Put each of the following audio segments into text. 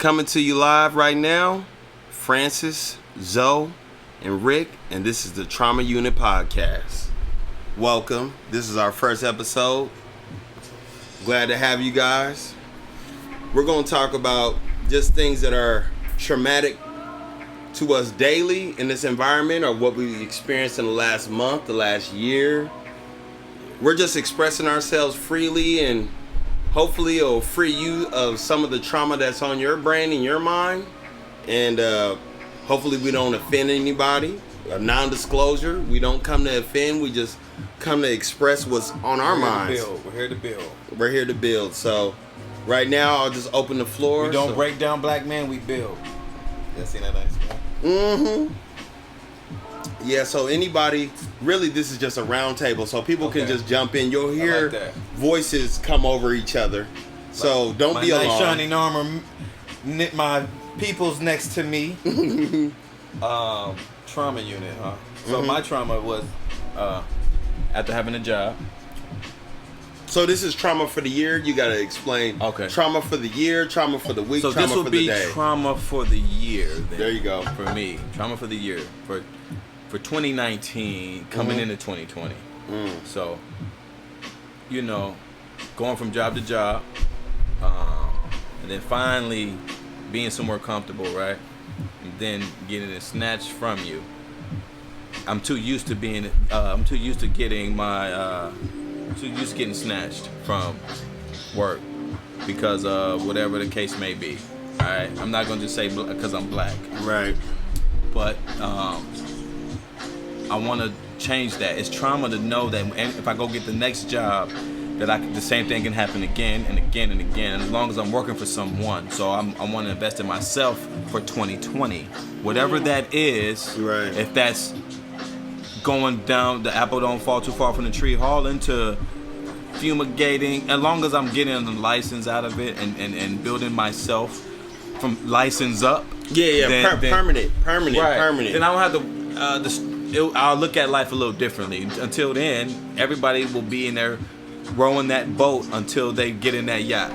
Coming to you live right now, Francis, Zoe, and Rick, and this is the Trauma Unit Podcast. Welcome. This is our first episode. Glad to have you guys. We're going to talk about just things that are traumatic to us daily in this environment, or what we experienced in the last month, the last year. We're just expressing ourselves freely, and hopefully it'll free you of some of the trauma that's on your brain and your mind. And hopefully we don't offend anybody. A non-disclosure. We don't come to offend. We just come to express what's on our minds. We're here to build. We're here to build. So right now I'll just open the floor. We don't break down black men, we build. You seen that nice one? Mm-hmm. Yeah, so anybody, really this is just a round table, so people can just jump in. You'll hear voices come over each other. So don't be alarmed. My nice shining armor knit my peoples next to me. Trauma unit, huh? So my trauma was after having a job. So this is trauma for the year. You got to explain. Okay. Trauma for the year, trauma for the week, so trauma this will for the be day. Trauma for the year. Then, there you go. For me, trauma for the year for 2019 coming into 2020. So, you know, going from job to job, and then finally being somewhere comfortable, right? And then getting it snatched from you. I'm too used to being. I'm too used to getting my. Too used to getting snatched from work because of whatever the case may be. All right, I'm not gonna just say because I'm black. Right. But I want to change that. It's trauma to know that if I go get the next job, that the same thing can happen again and again and again. And as long as I'm working for someone, so I want to invest in myself for 2020, whatever that is. Right. If that's going down, the apple don't fall too far from the tree, hauling to fumigating, as long as I'm getting the license out of it and building myself from license up. Yeah. Permanent. Then I don't have to. I'll look at life a little differently. Until then, everybody will be in there rowing that boat until they get in that yacht.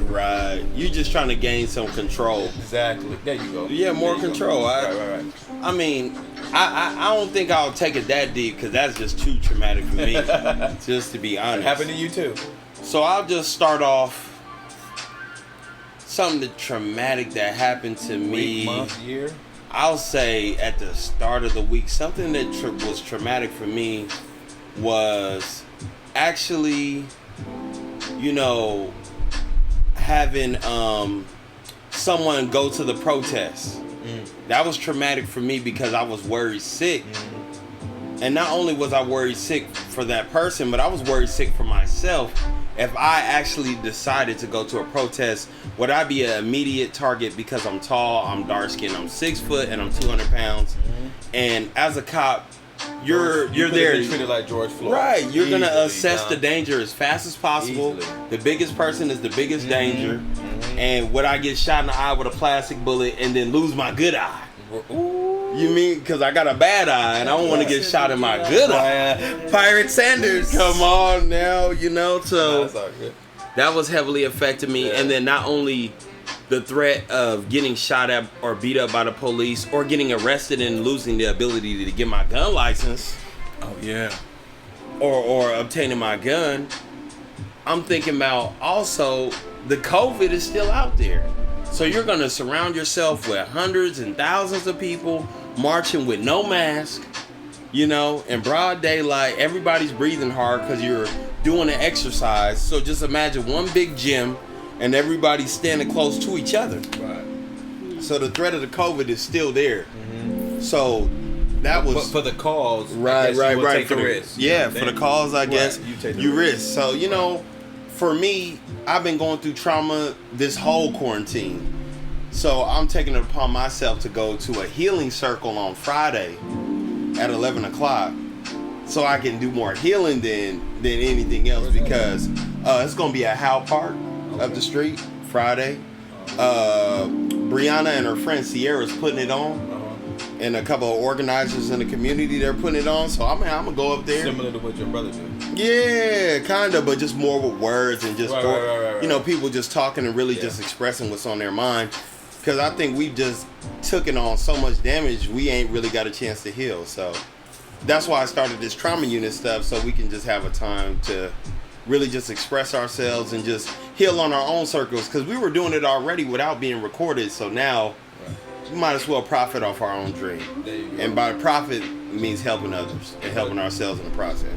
Right. You're just trying to gain some control. Exactly. There you go. Yeah, more control. Right. I mean, I don't think I'll take it that deep because that's just too traumatic for me. Just to be honest. It happened to you too. So I'll just start off something traumatic that happened to me. Week, month, year? I'll say at the start of the week, something that was traumatic for me was actually, you know, having someone go to the protest. That was traumatic for me because I was worried sick. And not only was I worried sick for that person, but I was worried sick for myself. If I actually decided to go to a protest, would I be an immediate target because I'm tall, I'm dark skinned, I'm 6 foot, and I'm 200 pounds. And as a cop, you're there. Been treated like George Floyd. Right. You're going to assess the danger as fast as possible. Easily. The biggest person is the biggest danger. And would I get shot in the eye with a plastic bullet and then lose my good eye? Ooh. You mean because I got a bad eye and I don't want to get shot in my good eye? Pirate Sanders. Come on now, you know. So That's all good. that was heavily affected me. Yeah. And then not only the threat of getting shot at or beat up by the police or getting arrested and losing the ability to get my gun license. Oh yeah. Or obtaining my gun. I'm thinking about also the COVID is still out there. So you're going to surround yourself with hundreds and thousands of people marching with no mask, you know, in broad daylight. Everybody's breathing hard because you're doing an exercise. So just imagine one big gym and everybody standing close to each other. Right. So the threat of the COVID is still there. So that was... But for the cause, Right. Take For the the risk. Yeah, for the cause, I guess, you take the you risk. So, you know, for me, I've been going through trauma this whole quarantine. So I'm taking it upon myself to go to a healing circle on Friday at 11 o'clock so I can do more healing than anything else because it's going to be at Howe Park up the street Friday. Brianna and her friend Sierra's putting it on. And a couple of organizers in the community, they're putting it on. So I'm gonna go up there. Similar to what your brother did. Yeah, kind of, but just more with words and just, Right. you know, people just talking and really just expressing what's on their mind. Because I think we just took it on so much damage, we ain't really got a chance to heal. So that's why I started this trauma unit stuff, so we can just have a time to really just express ourselves and just heal on our own circles. Because we were doing it already without being recorded, so now we might as well profit off our own dream. And by profit means helping others and helping ourselves in the process.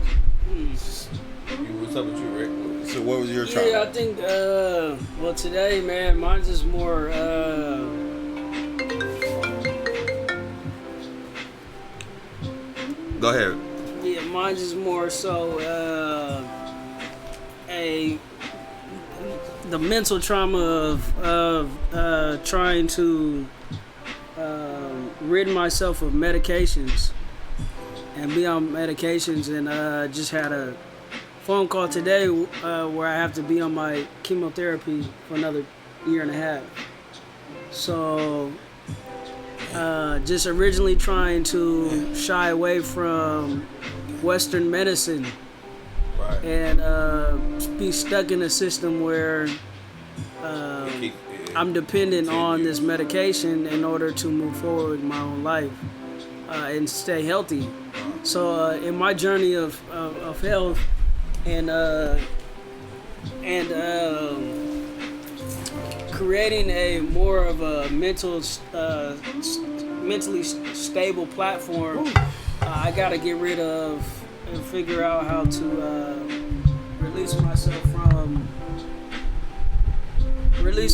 What's up with you, Rick? So what was your trauma? Yeah, I think, well, today, man, mine's just more, Go ahead. yeah, mine's just more so, the mental trauma of trying to rid myself of medications and be on medications, and just had a phone call today where I have to be on my chemotherapy for another 1.5 years. So just originally trying to shy away from Western medicine, Right. and be stuck in a system where I'm dependent on this medication in order to move forward with my own life and stay healthy. So in my journey of health and creating a more of a mentally stable platform, I gotta get rid of and figure out how to release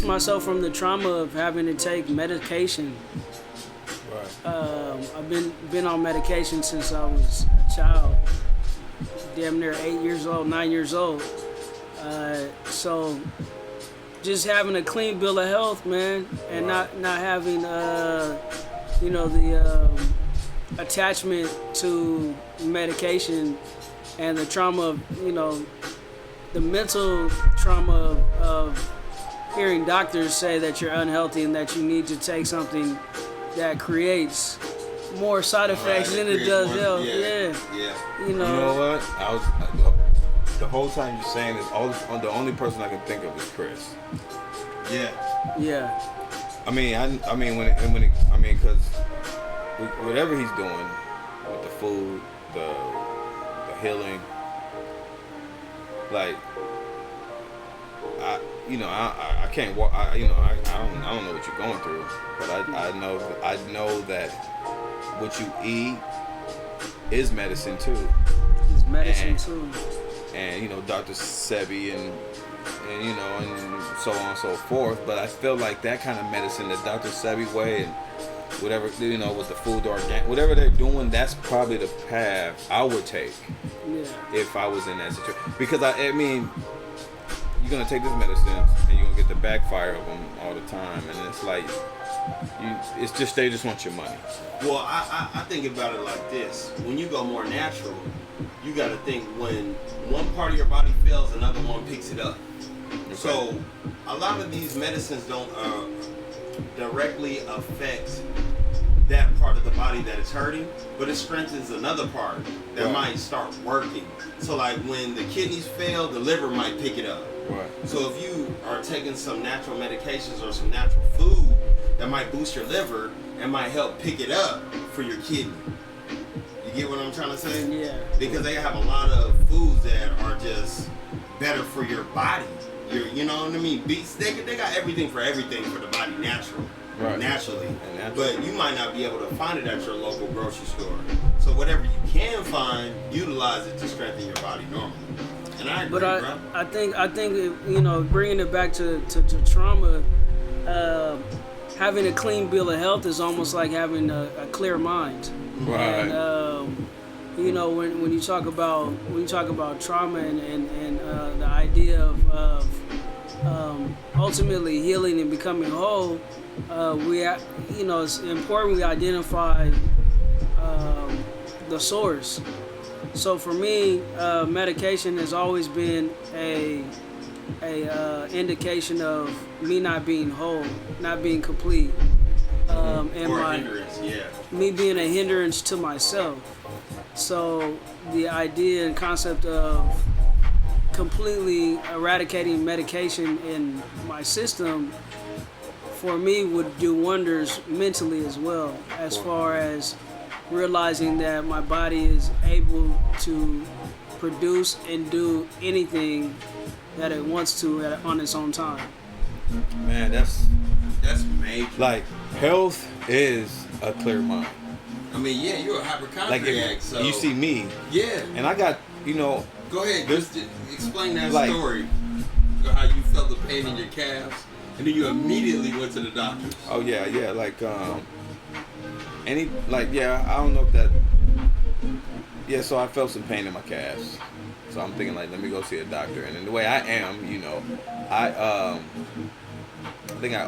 myself from the trauma of having to take medication. Right. I've been on medication since I was a child, damn near 8 years old, 9 years old. So just having a clean bill of health, man, and not having the attachment to medication and the trauma of, the mental trauma of hearing doctors say that you're unhealthy and that you need to take something that creates more side effects than it does health. Yeah. You know what? The whole time you're saying this, the only person I can think of is Chris. Yeah. I mean, because whatever he's doing with the food, the healing, like, I can't walk. I don't know what you're going through, but I know that what you eat is medicine too. It's medicine too. And Dr. Sebi and so on and so forth. But I feel like that kind of medicine, the Dr. Sebi way, and whatever with the food organic, whatever they're doing, that's probably the path I would take if I was in that situation. Because I mean, you're gonna take this medicine and you're gonna get the backfire of them all the time, and it's like they just want your money. Well, I think about it like this. When you go more natural, you got to think when one part of your body fails, another one picks it up. Okay. So a lot of these medicines don't directly affect that part of the body that is hurting, but it strengthens another part that might start working. So like when the kidneys fail, the liver might pick it up. Right. So if you are taking some natural medications or some natural food that might boost your liver and might help pick it up for your kidney. You get what I'm trying to say? Yeah. Because they have a lot of foods that are just better for your body. You know what I mean? Beets, they got everything for the body naturally. But you might not be able to find it at your local grocery store. So whatever you can find, utilize it to strengthen your body normally. And I agree, bro. I think bringing it back to trauma, having a clean bill of health is almost like having a clear mind. Right. And when you talk about trauma and the idea of ultimately healing and becoming whole, it's important we identify the source. So for me, medication has always been a indication of me not being whole, not being complete, and me being a hindrance to myself. So the idea and concept of completely eradicating medication in my system for me would do wonders mentally as well, as far as realizing that my body is able to produce and do anything that it wants to on its own time. Man, that's major. like health is a clear mind. I mean, yeah, you're a hypochondriac, Like if so you see me, yeah. and I got, Go ahead, There's- just explain that like- story. How you felt the pain in your calves, and then you immediately went to the doctor. oh yeah, like I don't know if that. Yeah, so I felt some pain in my calves. So I'm thinking like, let me go see a doctor. And then the way I am, I think I'm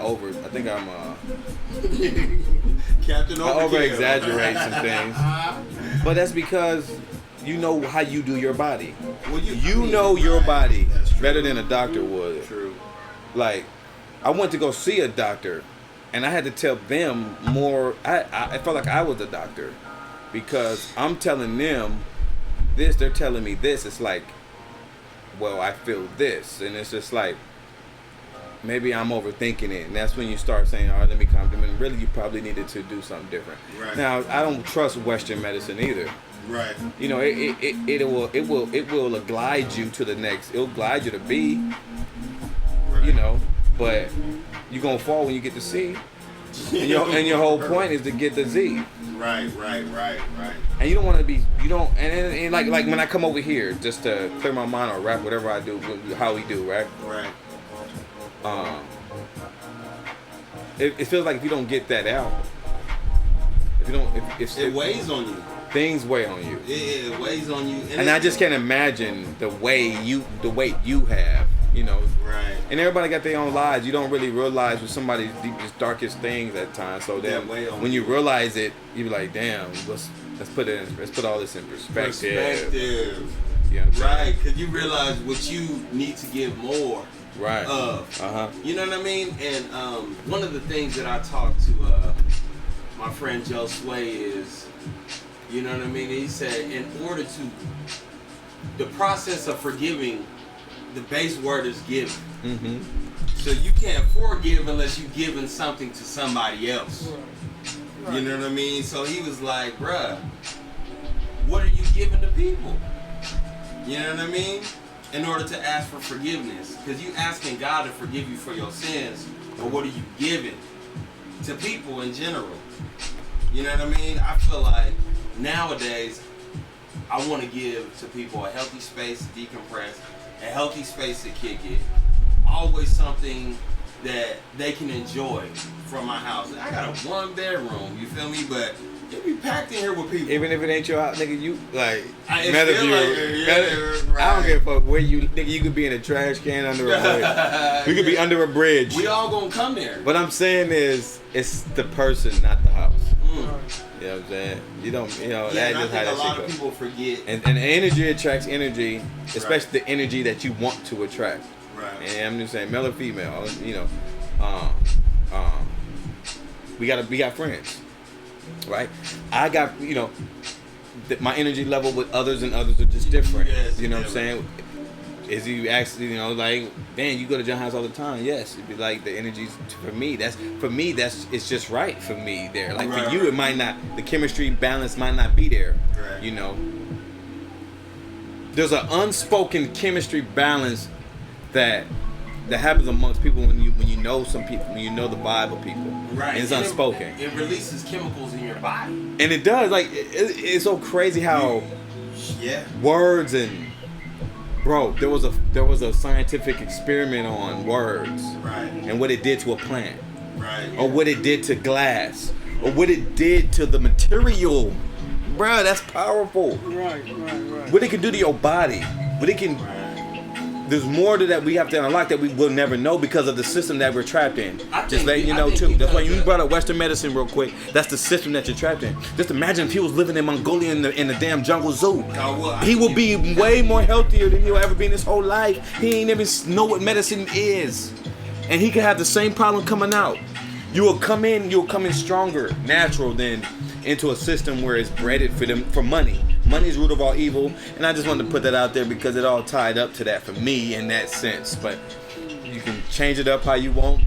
Captain I Overkill. over exaggerate some things. But that's because you know how you do your body. Well, You know your body That's true. better than a doctor would. True. Like, I went to go see a doctor, and I had to tell them more. I felt like I was the doctor, because I'm telling them this, they're telling me this. It's like, well, I feel this, and it's just like, maybe I'm overthinking it, and that's when you start saying, all right, let me calm down. And really, you probably needed to do something different. Right. Now, I don't trust Western medicine either. Right. It will glide you to the next. It'll glide you to B. Right. But you're gonna fall when you get to C. And your whole point is to get the Z. Right. And you don't want to be. You don't. And like when I come over here just to clear my mind or rap, whatever I do, how we do, right? Right. It feels like if you don't get that out, It weighs on you. things weigh on you. It weighs on you. And I just can't imagine the weight you have, Right. And everybody got their own lives. You don't really realize with somebody's deepest, darkest things at times. So then, That weigh on when you. you realize it, you be like, "Damn, let's put all this in perspective." You know what I'm saying? Right, because you realize what you need to give more Right. of. You know what I mean? And one of the things that I talked to my friend Joe Sway is, you know what I mean? He said, in order to, the process of forgiving, the base word is giving. Mm-hmm. So you can't forgive unless you're giving something to somebody else. You know what I mean? So he was like, bruh, what are you giving to people? You know what I mean? In order to ask for forgiveness. Because you asking God to forgive you for your sins, but what are you giving to people in general? You know what I mean? I feel like nowadays, I want to give to people a healthy space to decompress, a healthy space to kick it, always something that they can enjoy from my house. I got a 1-bedroom, you feel me? But it be packed in here with people. Even if it ain't your house, nigga, you like. I don't give a fuck where you, nigga. You could be in a trash can under a bridge. You could be under a bridge. We all gonna come there. What I'm saying is, it's the person, not the house. Mm. You know what I'm saying? You don't, Yeah, that's and I just how think a that lot shit of goes. people forget. And energy attracts energy, especially the energy that you want to attract. Right. And I'm just saying, male or female, we got friends, right? I got, my energy level with others and others are just different. Yes, you know what I'm yeah. saying? Is you actually, like, man, you go to John House all the time? Yes. It'd be like the energy's for me. It's just right for me there. Like Right, for you, right. it might not. The chemistry balance might not be there. Right. There's an unspoken chemistry balance that happens amongst people when you know some people, when you know the vibe of people. Right. And it's And unspoken. It releases chemicals in your body. And it does. Like it's so crazy how Yeah. words and bro, there was a scientific experiment on words Right. and what it did to a plant, Right. or what it did to glass, or what it did to the material. Bruh, that's powerful. Right. What it can do to your body. What it can. There's more to that we have to unlock that we will never know because of the system that we're trapped in. Just letting you know too. That's why you brought up Western medicine real quick. That's the system that you're trapped in. Just imagine if he was living in Mongolia in the damn jungle zoo. He will be way more healthier than he'll ever be in his whole life. He ain't even know what medicine is. And he could have the same problem coming out. You'll come in stronger, natural than into a system where it's breaded for money. Money is root of all evil, and I just wanted to put that out there because it all tied up to that for me in that sense. But you can change it up how you want.